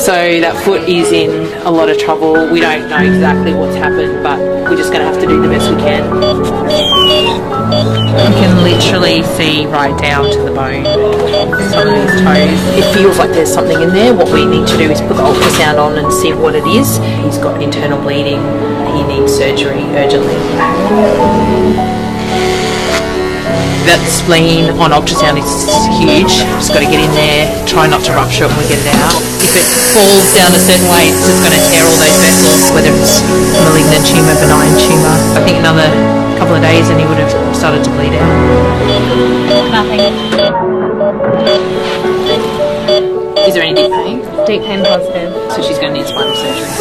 So that foot is in a lot of trouble. We don't know exactly what's happened, but we're just going to have to do the best we can. You can literally see right down to the bone some of his toes. It feels like there's something in there. What we need to do is put the ultrasound on and see what it is. He's got internal bleeding. He needs surgery urgently. That spleen on ultrasound is huge. Just got to get in there, try not to rupture it when we get it out. If it falls down a certain way, it's just going to tear all those vessels, whether it's malignant tumour, benign tumour. I think another couple of days and he would have started to bleed out. Nothing. Is there any deep pain? Deep pain positive. So she's going to need spinal surgery.